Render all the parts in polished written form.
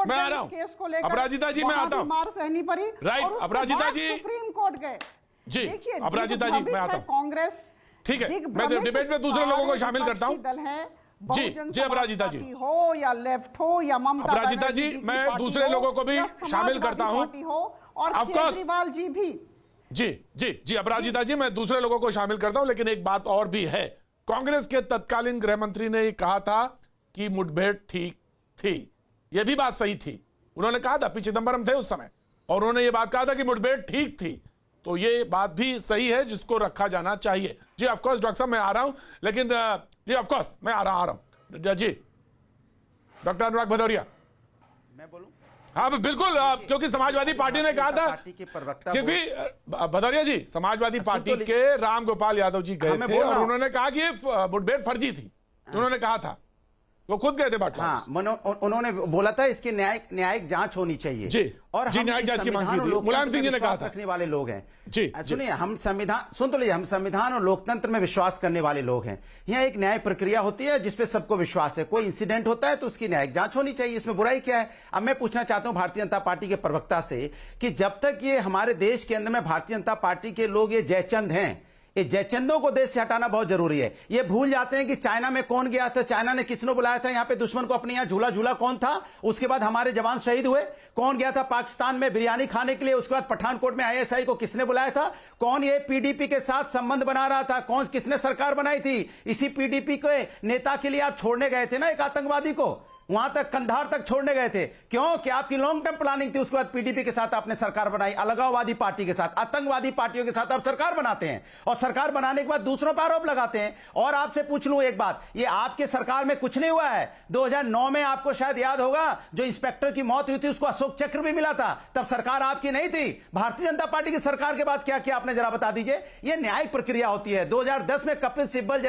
Court मैं आ रहा गए हूं केस को लेकर, अपराजिता जी, मैं आता हूं। मार सहनी पड़ी, राइट, और उसके अपराजिता बाद जी। सुप्रीम कोर्ट गए। जी, देखिए, अपराजिता जी, मैं आता हूं। कांग्रेस ठीक है, मैं डिबेट में दूसरे लोगों को शामिल करता हूं। दल है, जी, बहुजन जी, अपराजिता समाज जी। पार्टी हो या लेफ्ट हो या ममता अपराजिता बनर्जी जी, की मैं पार्टी दूसरे हो, लोगों को भी या शामिल करता समाजवादी हूं। पार्टी हो, और Of course। केजरीवाल जी भी। जी जी जी, अपराजिता जी, मैं दूसरे लोगों को शामिल करता हूं, लेकिन एक बात और भी है। कांग्रेस के तत्कालीन गृह मंत्री ने कहा था कि मुठभेड़ ठीक थी। यह भी बात सही थी। उन्होंने कहा था, पी चिदंबरम थे उस समय, और उन्होंने ये बात कहा था कि मुठभेड़ ठीक थी। तो ये बात भी सही है, जिसको रखा जाना चाहिए। जी ऑफ कोर्स डॉक्टर साहब, मैं आ रहा हूं, लेकिन जी ऑफ कोर्स मैं आ रहा हूं। जी डॉक्टर अनुराग भदौरिया, मैं बोलूं? हाँ बिल्कुल, क्योंकि समाजवादी पार्टी ने कहा था, पार्टी के प्रवक्ता, क्योंकि भदौरिया जी, समाजवादी पार्टी के राम गोपाल यादव जी गए थे और उन्होंने कहा कि ये मुठभेड़ फर्जी थी। उन्होंने कहा था, वो खुद गए थे बाटला। हाँ, उन्होंने बोला था इसकी न्यायिक जांच होनी चाहिए। जी, और जी, हम न्यायिक जांच की मांग की थी। मुलायम सिंह जी ने कहा था, रखने वाले लोग हैं। जी, सुनिए, हम संविधान, सुन तो लीजिए, हम संविधान और लोकतंत्र में विश्वास करने वाले लोग हैं। यहाँ एक न्याय प्रक्रिया होती है जिसपे सबको विश्वास है। कोई इंसिडेंट होता है तो उसकी न्यायिक जांच होनी चाहिए, इसमें बुराई क्या है? अब मैं पूछना चाहता हूं भारतीय जनता पार्टी के प्रवक्ता से कि जब तक ये हमारे देश के अंदर में भारतीय जनता पार्टी के लोग ये जयचंद हैं, ये जयचंदों को देश से हटाना बहुत जरूरी है। ये भूल जाते हैं कि चाइना में कौन गया था, चाइना ने किसने बुलाया था यहाँ पे दुश्मन को अपने यहाँ झूला झूला कौन था, उसके बाद हमारे जवान शहीद हुए, कौन गया था पाकिस्तान में बिरयानी खाने के लिए, उसके बाद पठानकोट में आईएसआई को किसने बुलाया था, कौन ये पीडीपी के साथ संबंध बना रहा था, कौन किसने सरकार बनाई थी। इसी पीडीपी के नेता के लिए आप छोड़ने गए थे ना एक आतंकवादी को, वहां तक कंधार तक छोड़ने गए थे। क्यों? कि आपकी लॉन्ग टर्म प्लानिंग थी। उसके बाद पीडीपी के साथ आपने सरकार बनाई, अलगाववादी पार्टी के साथ, आतंकवादी पार्टियों के साथ आप सरकार बनाते हैं, और सरकार बनाने के बाद दूसरों पर आरोप लगाते हैं। और आपसे पूछ लूं एक बात, ये आपके सरकार में कुछ नहीं हुआ है। 2009 में आपको शायद याद होगा, जो इंस्पेक्टर की मौत हुई थी उसको अशोक चक्र भी मिला था, तब सरकार आपकी नहीं थी। भारतीय जनता पार्टी की सरकार के बाद क्या किया आपने, जरा बता दीजिए। यह न्यायिक प्रक्रिया होती है। 2010 में कपिल सिब्बल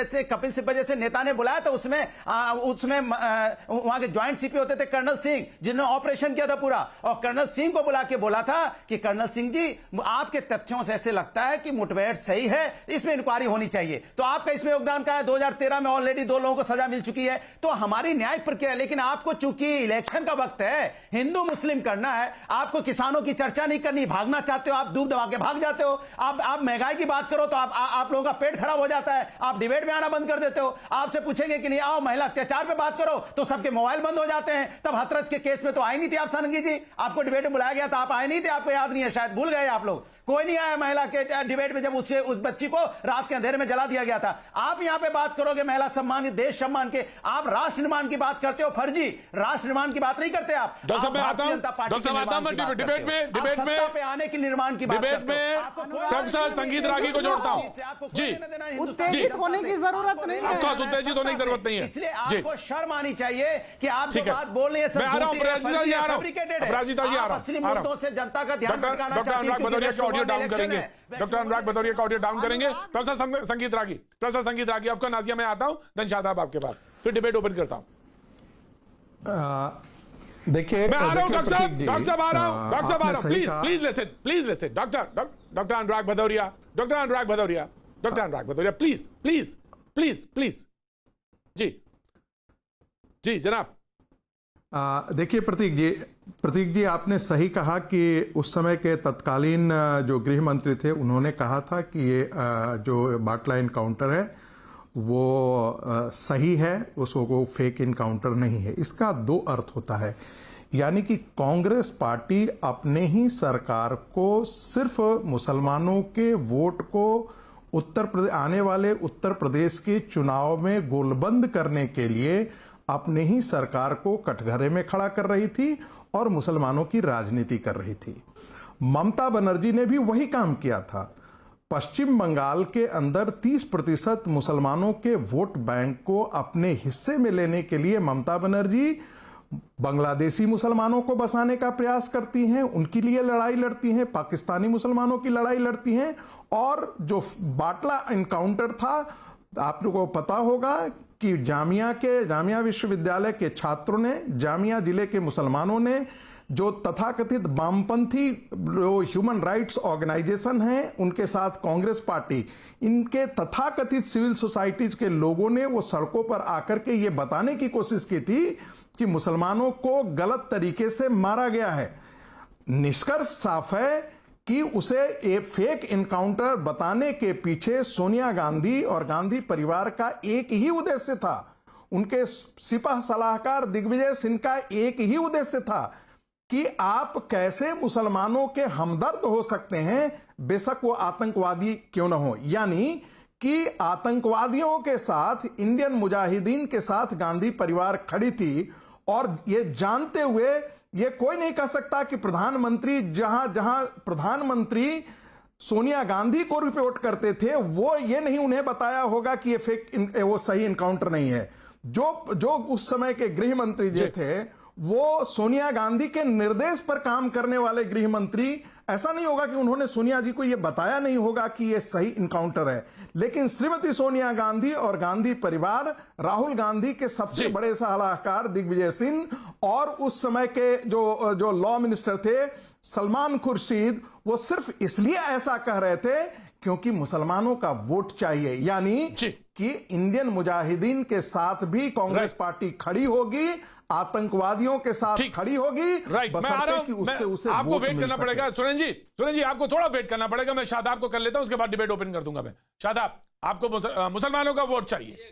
जैसे नेता ने बुलाया था, उसमें वहां के ज्वाइंट सीपी होते थे कर्नल सिंह, जिन्होंने ऑपरेशन किया था पूरा, और कर्नल सिंह को बुला के बोला था कि कर्नल सिंह जी, आपके तथ्यों से ऐसे लगता है कि मुठभेड़ सही है, इसमें इंक्वायरी होनी चाहिए। तो आपका इसमें योगदान क्या है? 2013 में ऑलरेडी 2 लोगों को सजा मिल चुकी है। तो हमारी न्यायिक प्रक्रिया, लेकिन आपको चूंकि इलेक्शन का वक्त है, हिंदू मुस्लिम करना है, आपको किसानों की चर्चा नहीं करनी, भागना चाहते हो, आप डूब दबा के भाग जाते हो। आप महंगाई की बात करो तो आप लोगों का पेट खराब हो जाता है, आप डिबेट में आना बंद कर देते हो। आपसे पूछेंगे कि नहीं आओ महिला अत्याचार पे बात करो तो सबके मोबाइल बंद हो जाते हैं। तब हाथरस के केस में तो आए नहीं थे आप सारंगी जी, आपको डिबेट में बुलाया गया था, आप आए नहीं थे, आपको याद नहीं है, शायद भूल गए आप लोग। कोई नहीं आया महिला के डिबेट में, जब उस बच्ची को रात के अंधेरे में जला दिया गया था। आप यहां पे बात करोगे महिला सम्मान, देश सम्मान के, आप राष्ट्र निर्माण की बात करते हो, फर्जी राष्ट्र निर्माण की बात नहीं करते आप। डॉक्टर साहब मैं आता हूं, डॉक्टर साहब आता हूं, डिबेट में पे आने की निर्माण की बात डिबेट में डॉक्टर संगीत रागी को जोड़ता हूं। जी, उत्तेजित होने की जरूरत नहीं है, उत्तेजित होने की जरूरत नहीं है। इसलिए आपको शर्म आनी चाहिए कि आप जो बात बोल रहे हैं मैं आ रहा हूं, अपराजिता जी आ रहा हूं, अपराजिता जी आ रहा हूं, असली मुद्दों से जनता का ध्यान भटकाना डॉक्टर चाहती अनुराग भदौरिया का ऑडियो डाउन करेंगे, डॉक्टर अनुराग भदौरिया का ऑडियो डाउन हाँ, करेंगे। प्रोफेसर संगीत रागी आपका, नाजिया मैं आता हूं, धन शादाब आपके पास, फिर डिबेट ओपन करता हूं। देखिए, मैं आ रहा हूं डॉक्टर साहब आ रहा हूं, please listen, doctor Anurag Bhadauria, please जी जनाब। देखिए प्रतीक जी आपने सही कहा कि उस समय के तत्कालीन जो गृह मंत्री थे उन्होंने कहा था कि ये जो बाटला इनकाउंटर है वो सही है, उसको फेक इनकाउंटर नहीं है। इसका 2 अर्थ होता है, यानी कि कांग्रेस पार्टी अपने ही सरकार को सिर्फ मुसलमानों के वोट को आने वाले उत्तर प्रदेश के चुनाव में गोलबंद करने के लिए अपने ही सरकार को कटघरे में खड़ा कर रही थी और मुसलमानों की राजनीति कर रही थी। ममता बनर्जी ने भी वही काम किया था। पश्चिम बंगाल के अंदर 30% मुसलमानों के वोट बैंक को अपने हिस्से में लेने के लिए ममता बनर्जी बांग्लादेशी मुसलमानों को बसाने का प्रयास करती हैं, उनके लिए लड़ाई लड़ती हैं, पाकिस्तानी मुसलमानों की लड़ाई लड़ती हैं। और जो बाटला इनकाउंटर था, आप लोगों को पता होगा कि जामिया विश्वविद्यालय के छात्रों ने, जामिया जिले के मुसलमानों ने, जो तथाकथित वामपंथी ह्यूमन राइट्स ऑर्गेनाइजेशन हैं, उनके साथ कांग्रेस पार्टी, इनके तथाकथित सिविल सोसाइटीज के लोगों ने वो सड़कों पर आकर के ये बताने की कोशिश की थी कि मुसलमानों को गलत तरीके से मारा गया है। निष्कर्ष साफ है कि उसे एक फेक इनकाउंटर बताने के पीछे सोनिया गांधी और गांधी परिवार का एक ही उद्देश्य था। उनके सिपह सलाहकार दिग्विजय सिंह का एक ही उद्देश्य था कि आप कैसे मुसलमानों के हमदर्द हो सकते हैं, बेशक वो आतंकवादी क्यों न हो। यानी कि आतंकवादियों के साथ इंडियन मुजाहिदीन के साथ गांधी परिवार खड़ी थी, और ये जानते हुए ये कोई नहीं कह सकता कि प्रधानमंत्री जहां प्रधानमंत्री सोनिया गांधी को रिपोर्ट करते थे वो ये नहीं उन्हें बताया होगा कि ये फेक वो सही इनकाउंटर नहीं है। जो उस समय के गृह मंत्री जो थे वो सोनिया गांधी के निर्देश पर काम करने वाले गृह मंत्री, ऐसा नहीं होगा कि उन्होंने सोनिया जी को यह बताया नहीं होगा कि यह सही इनकाउंटर है। लेकिन श्रीमती सोनिया गांधी और गांधी परिवार, राहुल गांधी के सबसे बड़े सलाहकार दिग्विजय सिंह और उस समय के जो लॉ मिनिस्टर थे सलमान खुर्शीद, वो सिर्फ इसलिए ऐसा कह रहे थे क्योंकि मुसलमानों का वोट चाहिए। यानी कि इंडियन मुजाहिदीन के साथ भी कांग्रेस पार्टी खड़ी होगी, आतंकवादियों के साथ खड़ी होगी, मैं आ रहा हूं, उसे आपको वेट करना पड़ेगा। सुरेन जी आपको थोड़ा वेट करना पड़ेगा। मैं शादाब को कर लेता हूं, उसके बाद डिबेट ओपन कर दूंगा मैं। शादाब, आपको मुसलमानों का वोट चाहिए।